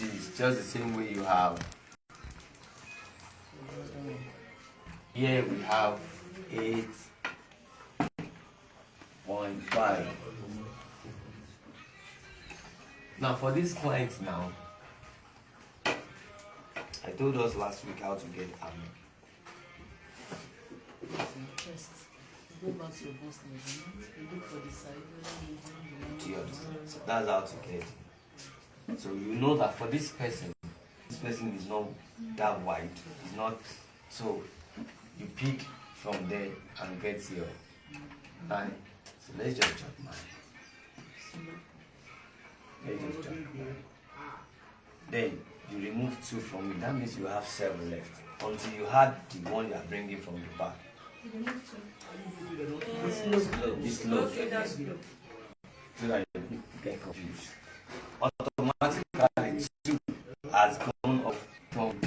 is just the same way you have. Here we have 8.5. Now for these clients now, I told us last week how to get AMI. Go back to your boss level. You look for the side. So that's how to get. So you know that for this person is not that wide. It's not, so you pick from there and get your 9. So let's just jump mine. Let's just jump mine. Then you remove 2 from it. That means you have 7 left. Until you had the one you are bringing from the back. It's low. So that you get confused. Automatically 2 has gone off from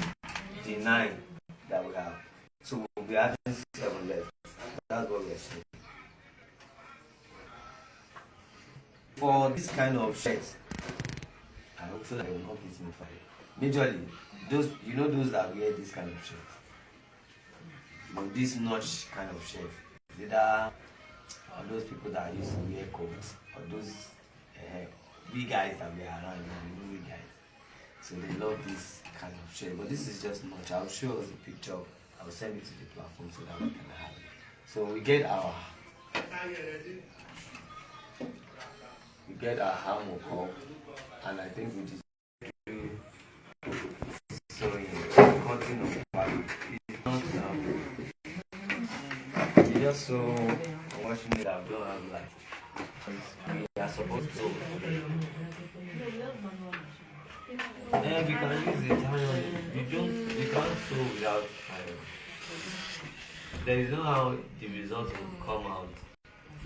the 9 that we have. So we'll be adding 7 left. That's what we're saying. For this kind of shirts, I hope so that they will not get me fired. Majorly, those those that wear this kind of shirt. This notch kind of shirt. Either those people that used to wear coats or those big guys that we are around, big guys. So they love this kind of shirt. But this is just notch. I'll show us a picture. I'll send it to the platform so that we can have it. So we get our hammer cup, and I think we just so cutting of value. It's not it's just so unfortunate that we don't have light. We are supposed to. And we can use it iron. You can't sew without iron. There is no how the results will come out.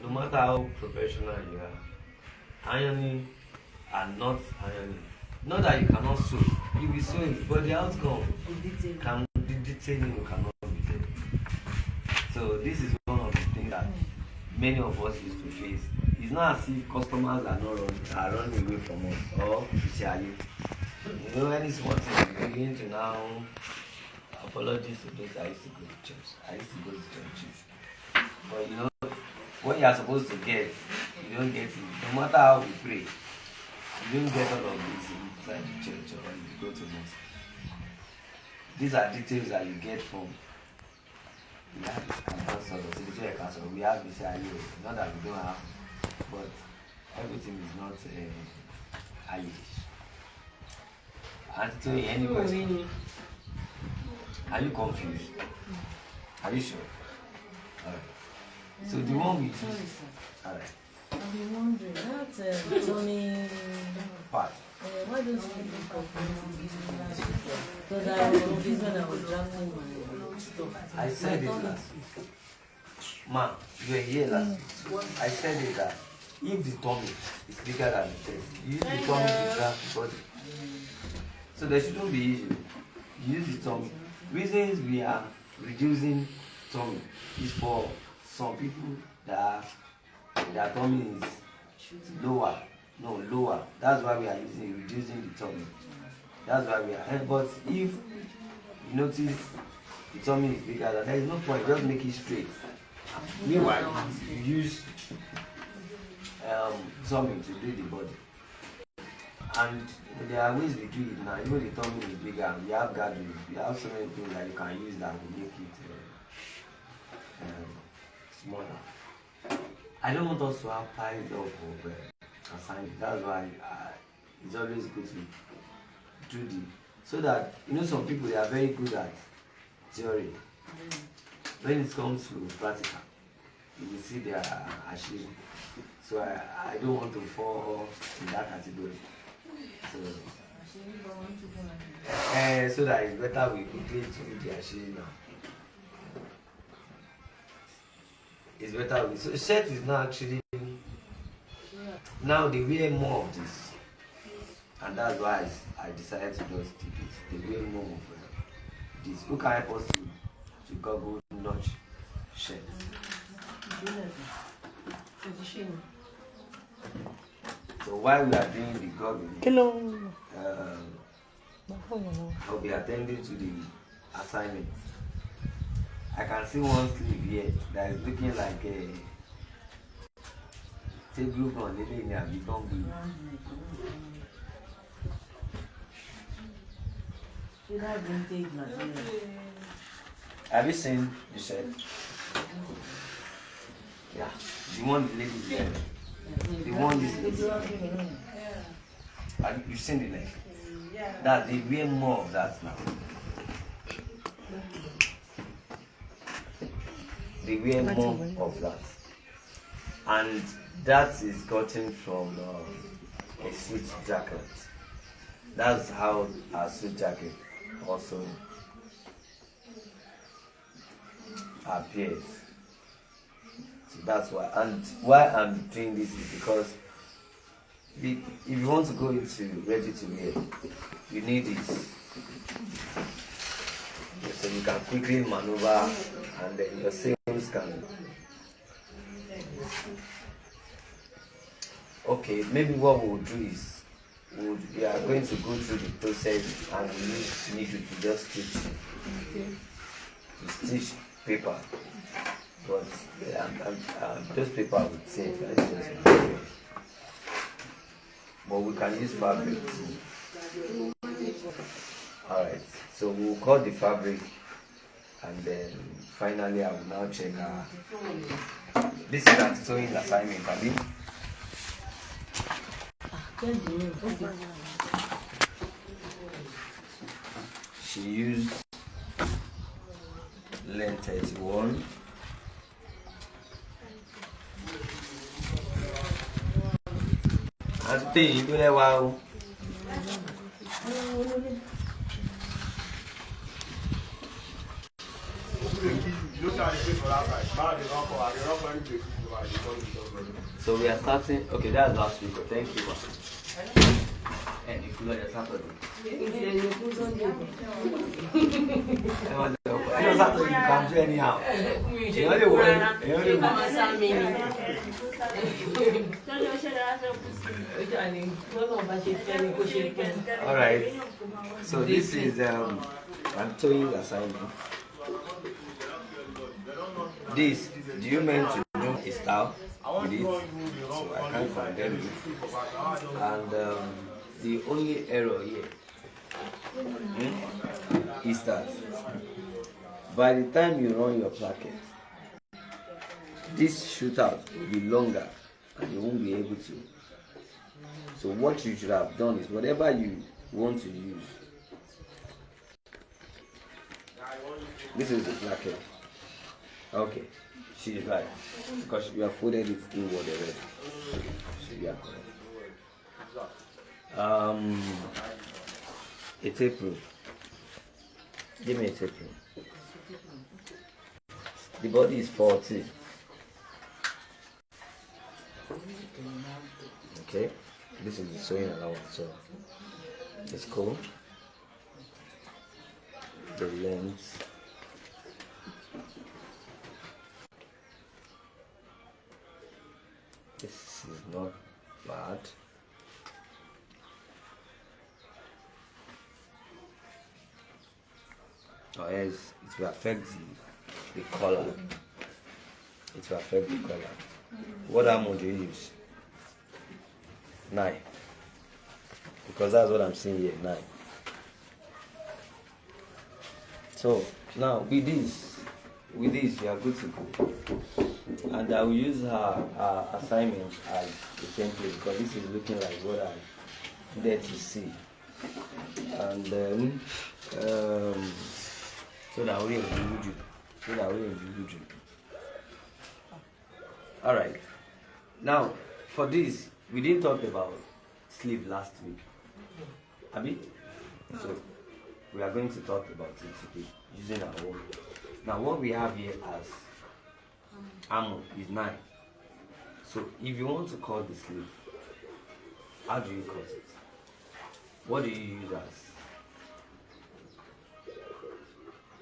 No matter how professional you are, ironing and not ironing. Not that you cannot sew. You will sew it, but the outcome the detailing cannot be there. So this is one of the things that many of us used to face. It's not as if customers are running away from us or especially. You know, any small thing you begin to now apologies to those I used to go to church. I used to go to churches. But you know, what you are supposed to get, you don't get it. No matter how we pray, you don't get all of this inside the church or when you go to mosque. These are details that you get from we have we have this idea. Not that we don't have, but everything is not Irish. And to any question, are you confused? Are you sure? Alright. So the one we choose. Alright. I've been wondering, that Tony Part. why don't you think of last week? Because I was confused when I was drafting my stuff. I said it last week. Ma, you were here last week. I said it that if the tummy is bigger than the chest, you use the tummy to draft the body. So there shouldn't be issue. You use the tummy. Reasons we are reducing tummy is for some people that their tummy is lower. No, lower. That's why we are reducing the tummy. That's why we are. But if you notice the tummy is bigger, there is no point. Just make it straight. Meanwhile, you use tummy to do the body. And there are ways we do it now. Even the tummy is bigger. We have gathering. We have so many things that you can use that will make it smaller. I don't want us to have piles up of assignments. That's why it's always good to do the so that some people they are very good at theory. When it comes to practical, you will see they are achieving. So I don't want to fall in that category. So that it's better we quickly to the achieving now. It's better we so shirt is not actually now they wear more of this, and that's why I decided to just take it. They wear more of this. Who can help us to Google notch shirt? So while we are doing the goggling, I'll be attending to the assignment. I can see one sleeve here that is looking like a group on the thing have become blue. Have you seen the shirt? Yeah. The one the lady there. The one this is. You've seen the neck? That they wear more of that now. They wear more of that. And that is gotten from a suit jacket. That's how a suit jacket also appears. So that's why. And why I'm doing this is because if you want to go into ready to wear, you need this. So you can quickly maneuver and then your sales can. Okay, maybe what we'll do is we are going to go through the process and we need you to just stitch paper. But those paper would save. But we can use fabric too. Alright, so we'll cut the fabric and then finally I will now check this is a sewing assignment, I mean. She used length 31. I think you do wow. So we are starting. Okay, that's last week. Thank you. And if you like Saturday. Saturday you can do anyhow. All right. So this is Anthony's assignment. This, do you mean to do a style with it? So I can't condemn it. And the only error here is that by the time you run your placket, this shootout will be longer and you won't be able to. So what you should have done is whatever you want to use. This is the placket. Okay, she is right because you have folded it inward already. So you are correct. A tape rule. Give me a tape rule. The body is 40. Okay, this is the sewing allowance. So it's cool. The length. This is not bad. Oh yes, it will affect the color. It will affect the color. What amount do you use? 9. Because that's what I'm seeing here, 9. So now with this you are good to go. And I will use her assignment as a template because this is looking like what I dare to see. And then so that we include you. Alright. Now for this we didn't talk about sleeve last week. Abi? So we are going to talk about it today using our own. Now what we have here as armor is 9. So if you want to cut the sleeve, how do you cut it? What do you use as?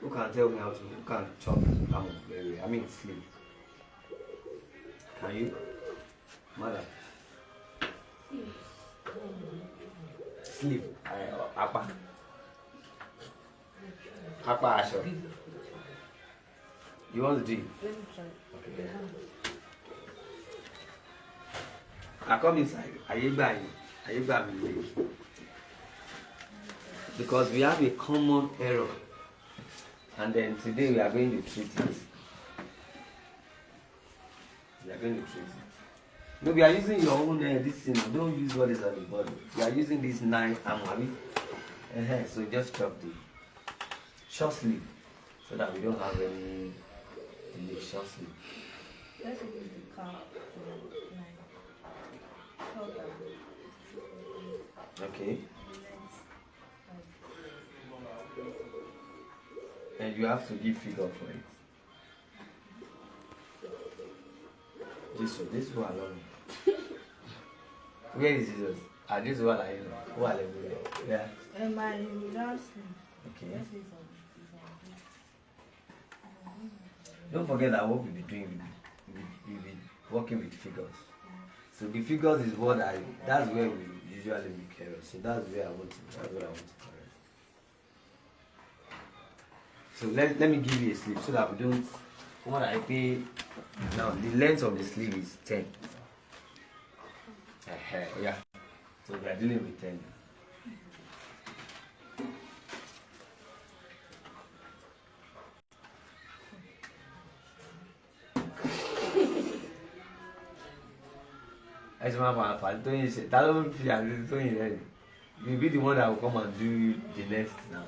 Who can tell me how to? Who can chop armor very well? I mean sleeve. Can you? Madam. Sleeve. Apa. You want to do it? Let me try. Okay. I come inside. Because we have a common error. And then today we are going to treat it. No, we are using your own this thing. Don't use what is on the bottom. We are using this knife and so just chop the short sleeve so that we don't have any delay. Short sleeve. Let's use the car. Okay. And you have to give figure for it. This one alone. Where is Jesus? This one I know. Who are everywhere? Yeah. And my last name. Okay. Don't forget that what we'll be doing, we'll be working with figures. So the figures is that's where we usually make errors. So that's what I want to correct. So let me give you a sleeve so that we don't. What I pay now, the length of the sleeve is 10. Yeah. So we are dealing with 10. You'll be the one that will come and do the next now.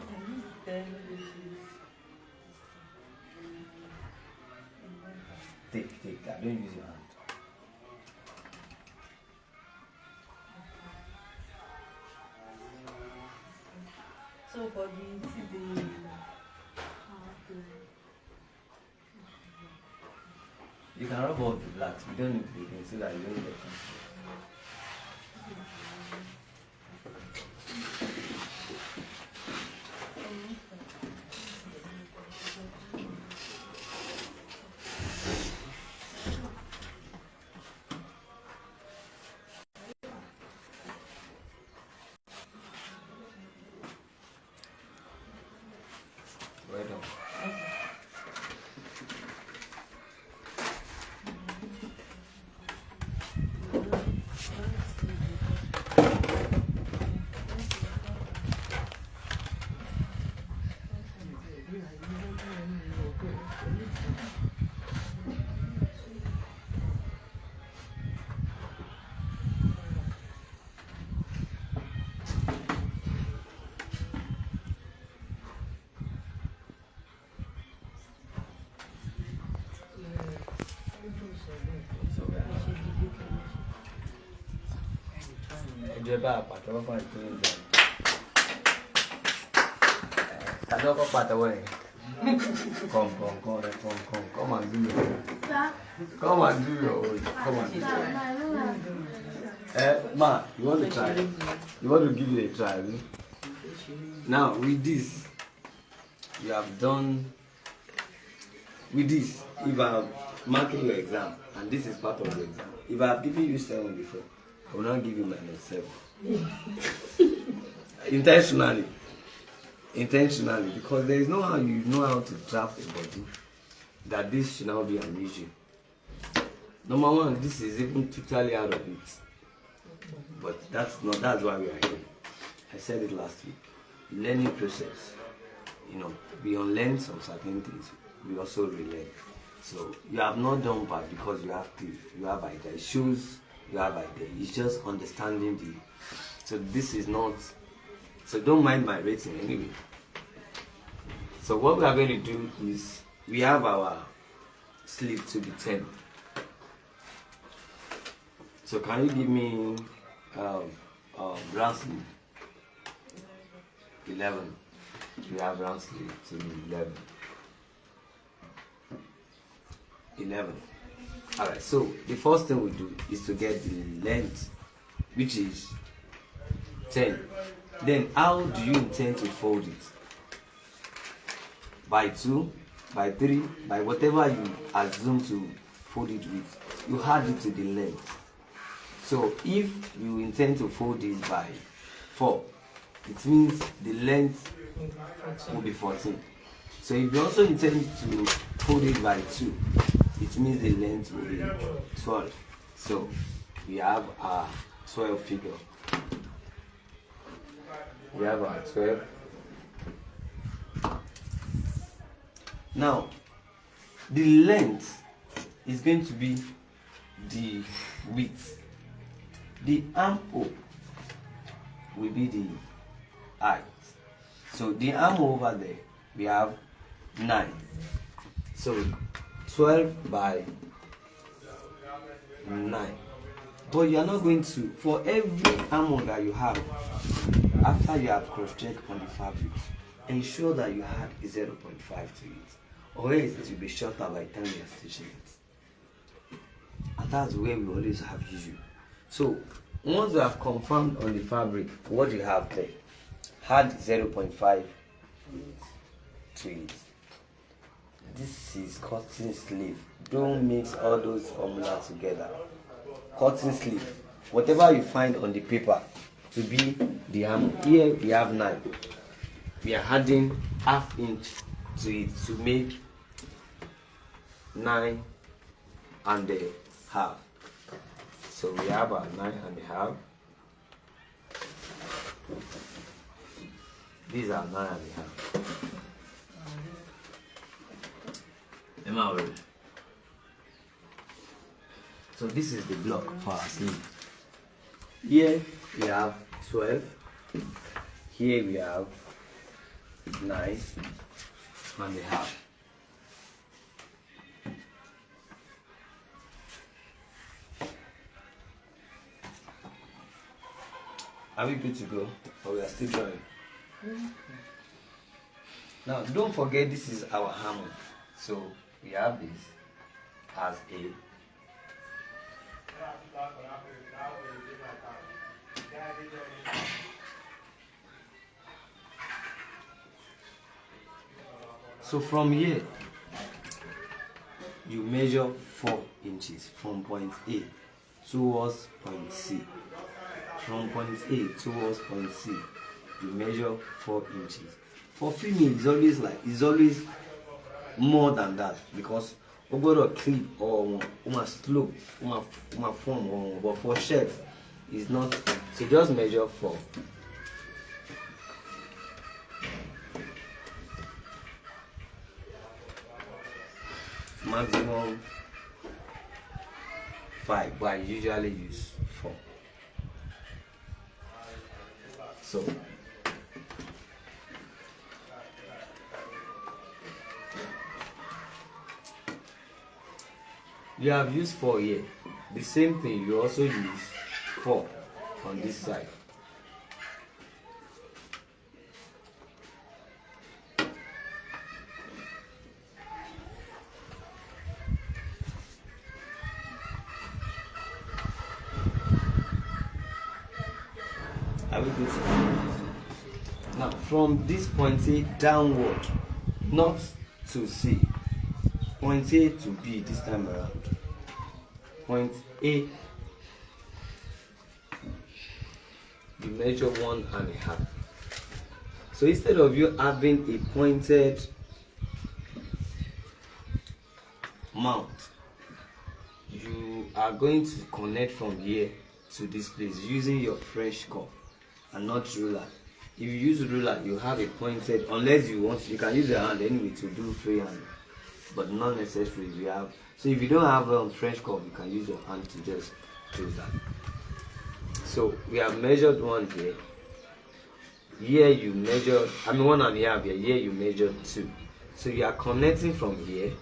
Take. I don't use your hand. So for the you can rub off the blacks. We don't need to do so that you don't get confused. Well done. Ìjọba àpàtàwọ́ fún ìpínlẹ̀ ìjọba. Tàbí ọkọ̀ pàtàwọ́ ẹ̀. Come and do your own. Come and do your own. Come and do your own. Ma, you want to try? You want to give it a try? Now, with this, you have done. With this, if I'm marking your exam, and this is part of the exam, if I have given you 7 before, I will not give you -7. Intentionally, because there is no how you know how to draft a body that this should not be an issue. Number one, this is even totally out of it. But that's why we are here. I said it last week. Learning process. We unlearn some certain things. We also relearn. So you have not done bad because you have idea. It shows you have idea. It's just understanding so this is not. So don't mind my rating anyway. So what we are going to do is we have our sleeve to be 10. So can you give me round sleeve? 11. We have round sleeve to be 11. Alright, so the first thing we do is to get the length, which is 10. Then how do you intend to fold it? By 2, by 3, by whatever you assume to fold it with, you add it to the length. So if you intend to fold it by 4, it means the length will be 14. So if you also intend to fold it by 2, it means the length will be 12. So we have our 12 figure. We have our 12. Now, the length is going to be the width. The armhole will be the height. So the armhole over there, we have 9. So 12 by 9. But you are not going to, for every armhole that you have, after you have cross-checked on the fabric, ensure that you add a 0.5 to it, or else it will be shorter by the time you are stitching it. And that's where we always have issue. So once you have confirmed on the fabric what you have there, add 0.5 to it. This is cotton sleeve. Don't mix all those formulas together. Cotton sleeve, whatever you find on the paper to be the armhole. Here we have 9. We are adding ½ inch to it to make 9.5. So we have our 9.5. These are 9.5. Am I ready? So this is the block for our sleeve. Here we have 12. Here we have 9.5. Are we good to go? Or we are still drawing? Now don't forget this is our hammer. So we have this as a so from here you measure 4 inches from point A towards point C. From point A towards point C, you measure 4 inches. For female, it's always more than that, because we got a clip or slope, form, but for shirt, it's not. So just measure 4. Maximum 5, but I usually use 4. So you have used 4 here. The same thing, you also use 4 on this side. Are we good? Now from this point A downward, not to C, point A to B this time around. Point A, you measure 1.5. So instead of you having a pointed mount, you are going to connect from here to this place using your French curve and not ruler. If you use ruler, you have a pointed, unless you want, you can use your hand anyway to do freehand, but not necessary. We have, so if you don't have a French curve, you can use your hand to just do that. So we have measured 1 here. Here you measured, 1.5 here. Here you measured 2. So you are connecting from here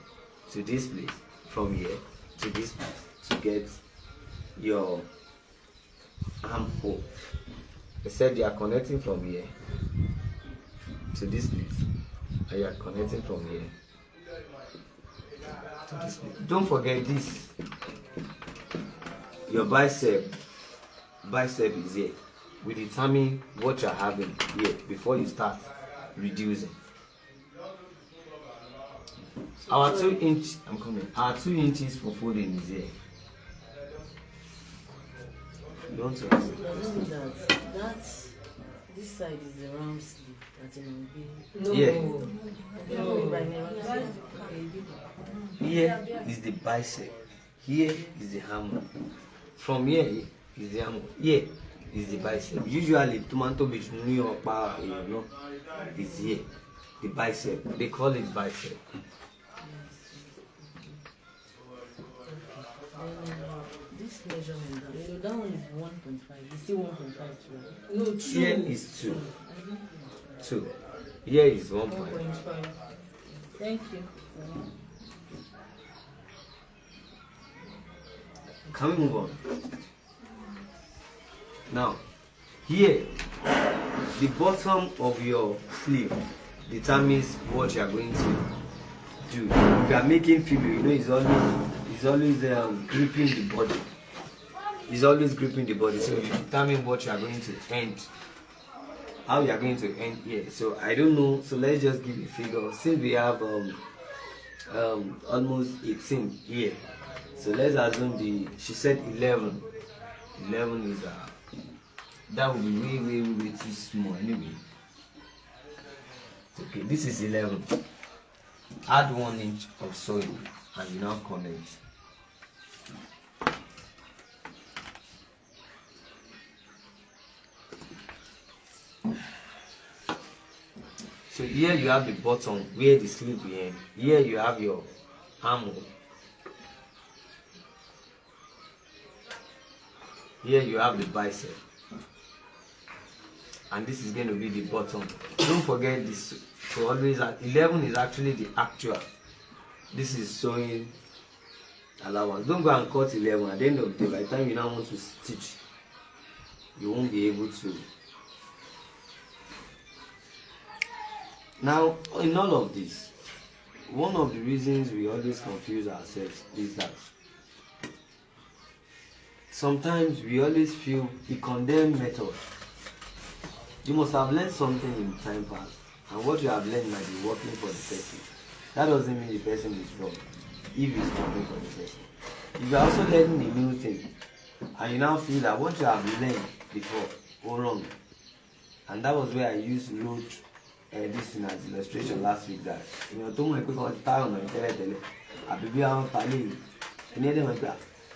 to this place, from here to this place to get your armhole. I said you are connecting from here to this place, and you are connecting from here to this place. Don't forget this. Your bicep is here. We determine what you are having here before you start reducing. Our 2 inch, Our 2 inches for folding is here. You want to ask a question? This side is the round sleeve that it will be. Yeah. No. Here is the bicep. Here is the hammer. From here is the hammer. Here is the bicep. Usually, tomato beach New York power, is here. The bicep. They call it bicep. This measurement, that one is 1.5. It's still 1.5. No, 2. Here is 2. 2. Here is 1.5. Thank you. Can we move on? Now, here, the bottom of your sleeve determines what you are going to do. If you are making fibula, it's always gripping the body. It's always gripping the body, so you determine what you are going to end. How you are going to end here. So I don't know. So let's just give a figure. Since we have almost 18 here, so let's assume she said 11. 11 is that would be way too small anyway. Okay, this is 11. Add 1 inch of sewing and you now connect. So here you have the bottom where the sleeve will end. Here you have your armhole. Here you have the bicep. And this is going to be the bottom. Don't forget this. So always 11 is actually the actual. This is sewing allowance. Don't go and cut 11. At the end of the day, by the time you now want to stitch, you won't be able to. Now, in all of this, one of the reasons we always confuse ourselves is that sometimes we always feel the condemned method. You must have learned something in time past, and what you have learned might be working for the person. That doesn't mean the person is wrong if it's working for the person. If you are also learning a new thing, and you now feel that what you have learned before was wrong, and that was where I used road this thing as illustration last week, that tó mọ̀ pé kan ti tá ọ̀nà tẹ́lẹ̀tẹ́lẹ̀ àbí bí àwọn tàlẹ́ yìí ẹni ẹ̀dẹ̀ mọ̀ pé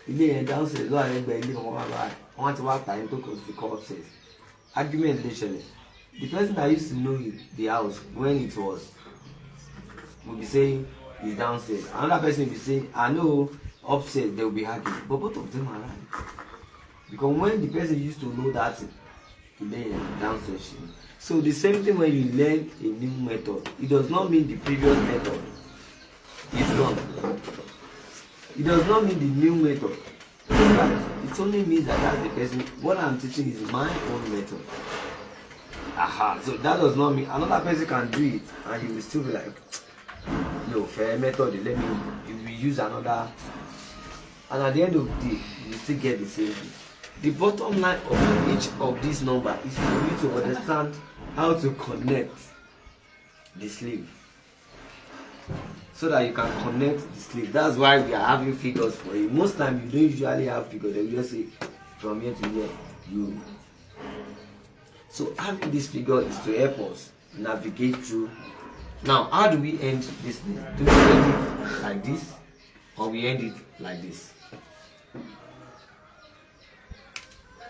ilé yẹn downstairs lọ́wọ́ àrẹ́gbẹ́ ilé ọmọ bàbá wọn ti wá tàyẹn tó kò fi kọ́ upstairs. Argument lè ṣẹlẹ̀. The person that used to know the house when it was will be saying it's downstairs. Another person will be saying I know upstairs they will be arguing, but both of them are right. Because when the person used to know that ilé yẹn downstairs. So the same thing when you learn a new method, it does not mean the previous method is wrong. It does not mean the new method is right. It only means that that's the person. What I'm teaching is my own method. Aha. So that does not mean another person can do it and you will still be like, no, fair method, you will use another. And at the end of the day, you still get the same thing. The bottom line of each of these numbers is for you to understand how to connect the sleeve so that you can connect the sleeve. That's why we are having figures for you. Most times you don't usually have figures. They will just say from here to here. So having this figure is to help us navigate through. Now, how do we end this thing? Do we end it like this or we end it like this?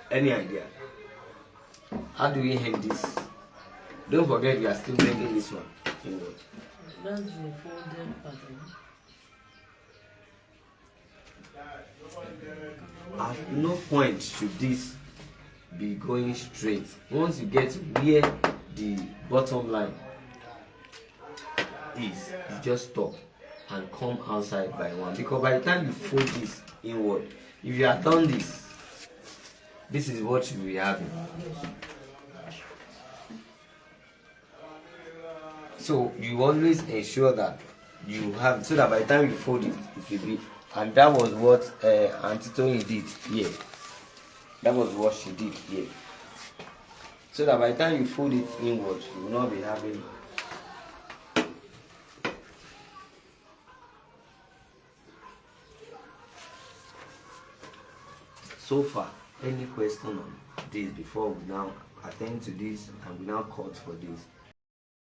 Any idea? How do we end this? Don't forget we are still bringing this one inward. That's the folded pattern. At no point should this be going straight. Once you get to where the bottom line is, you just stop and come outside by one. Because by the time you fold this inward, if you have done this, this is what you will be having. So you always ensure that you have, so that by the time you fold it, it will be. And that was what Auntie Tony did here. That was what she did here. So that by the time you fold it inward, you will not be having. So far, any question on this before we now attend to this and we now cut for this?